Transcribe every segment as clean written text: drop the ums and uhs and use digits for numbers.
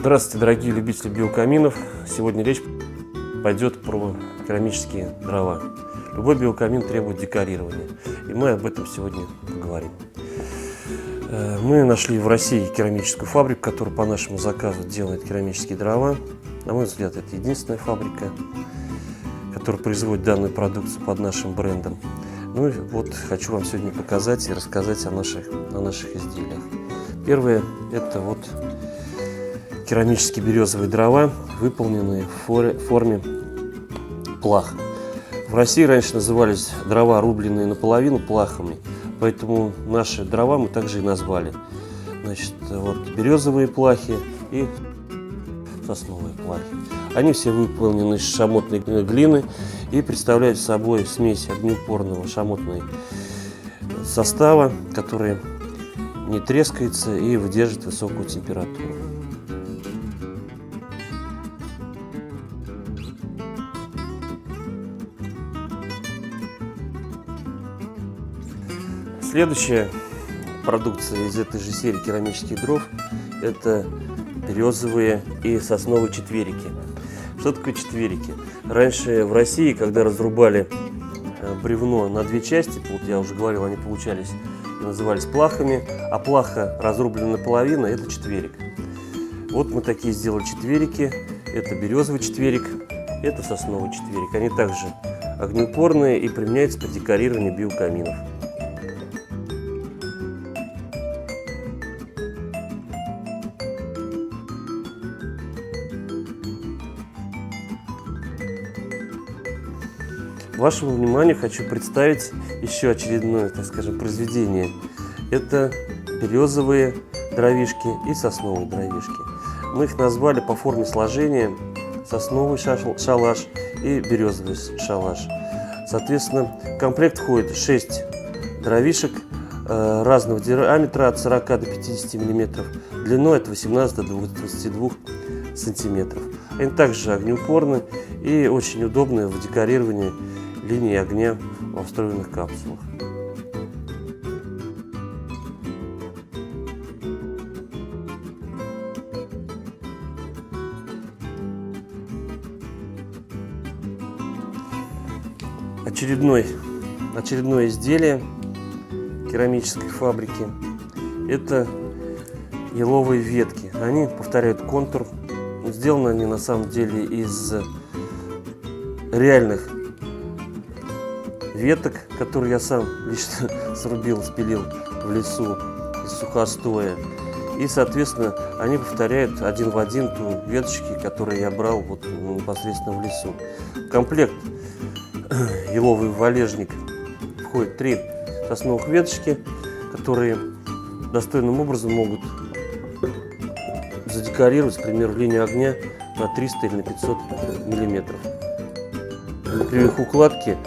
Здравствуйте, дорогие любители биокаминов! Сегодня речь пойдет про керамические дрова. Любой биокамин требует декорирования, и мы об этом сегодня поговорим. Мы нашли в России керамическую фабрику, которая по нашему заказу делает керамические дрова. На мой взгляд, это единственная фабрика, которая производит данную продукцию под нашим брендом. Ну и вот хочу вам сегодня показать и рассказать о наших изделиях. Первое – это вот керамические березовые дрова, выполненные в форме плах. В России раньше назывались дрова, рубленные наполовину, плахами, поэтому наши дрова мы также и назвали. Значит, вот березовые плахи и сосновые плахи. Они все выполнены из шамотной глины и представляют собой смесь огнеупорного шамотного состава, который не трескается и выдерживает высокую температуру. Следующая продукция из этой же серии керамических дров – это березовые и сосновые четверики. Что такое четверики? Раньше в России, когда разрубали бревно на две части, вот я уже говорил, они получались и назывались плахами, а плаха, разрубленная наполовину, это четверик. Вот мы такие сделали четверики. Это березовый четверик, это сосновый четверик. Они также огнеупорные и применяются при декорировании биокаминов. Вашему вниманию хочу представить еще очередное, так скажем, произведение. Это березовые дровишки и сосновые дровишки. Мы их назвали по форме сложения сосновый шалаш и березовый шалаш. Соответственно, в комплект входит 6 дровишек разного диаметра от 40 до 50 мм, длиной от 18 до 22 см. Они также огнеупорны и очень удобны в декорировании линии огня во встроенных капсулах. Очередное изделие керамической фабрики – это еловые ветки. Они повторяют контур. Сделаны они на самом деле из реальных веток, которые я сам лично срубил, спилил в лесу из сухостоя. И, соответственно, они повторяют один в один ту веточки, которые я брал вот непосредственно в лесу. В комплект еловый валежник входит 3 сосновых веточки, которые достойным образом могут задекорировать, к примеру, линию огня на 300 или на 500 миллиметров. При их укладке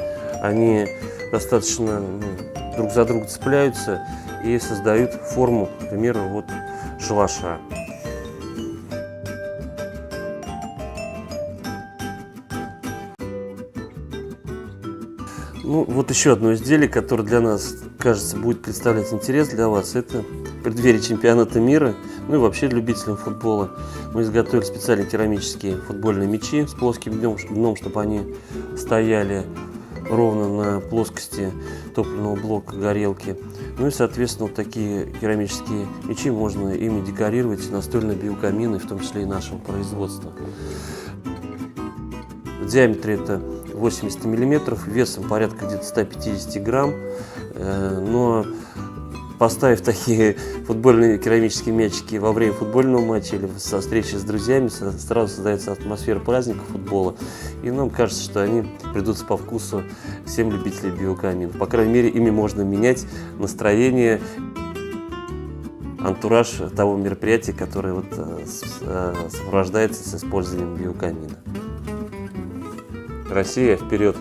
они достаточно друг за друга цепляются и создают форму, к примеру, вот шалаша. Ну, вот еще одно изделие, которое для нас, кажется, будет представлять интерес для вас. Это в преддверии чемпионата мира, ну и вообще любителям футбола. Мы изготовили специальные керамические футбольные мячи с плоским дном, чтобы они стояли ровно на плоскости топливного блока горелки. Ну и, соответственно, вот такие керамические мячи можно ими декорировать настольные биокамины, в том числе и нашего производства. В диаметре это 80 мм, весом порядка где-то 150 грамм, но поставив такие футбольные керамические мячики во время футбольного матча или со встречи с друзьями, сразу создается атмосфера праздника футбола, и нам кажется, что они придутся по вкусу всем любителям биокаминов. По крайней мере, ими можно менять настроение, антураж того мероприятия, которое вот сопровождается с использованием биокамина. Россия, вперед!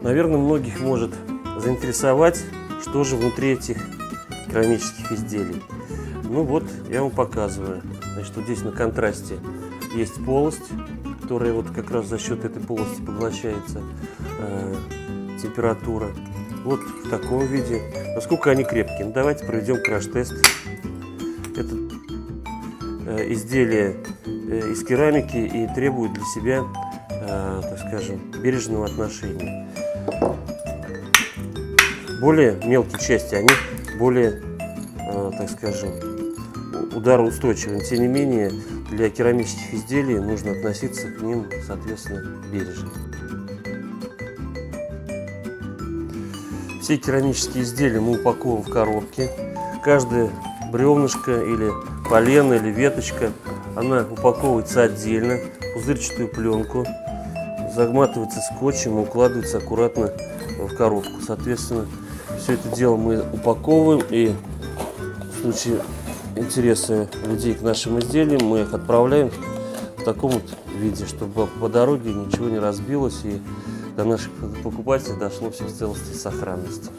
Наверное, многих может заинтересовать, что же внутри этих керамических изделий. Ну вот, я вам показываю. Значит, вот здесь на контрасте есть полость, которая вот как раз за счет этой полости поглощается температура. Вот в таком виде. Насколько они крепкие? Ну, давайте проведем краш-тест. Это изделие из керамики и требует для себя, так скажем, бережного отношения. Более мелкие части, они более, так скажем, удароустойчивы. Тем не менее, для керамических изделий нужно относиться к ним, соответственно, бережно. Все керамические изделия мы упаковываем в коробки. Каждое бревнышко или полено или веточка, она упаковывается отдельно в пузырчатую пленку, заматывается скотчем и укладывается аккуратно в коробку. Соответственно, все это дело мы упаковываем, и в случае интереса людей к нашим изделиям мы их отправляем в таком вот виде, чтобы по дороге ничего не разбилось и до наших покупателей дошло все в целости и сохранности.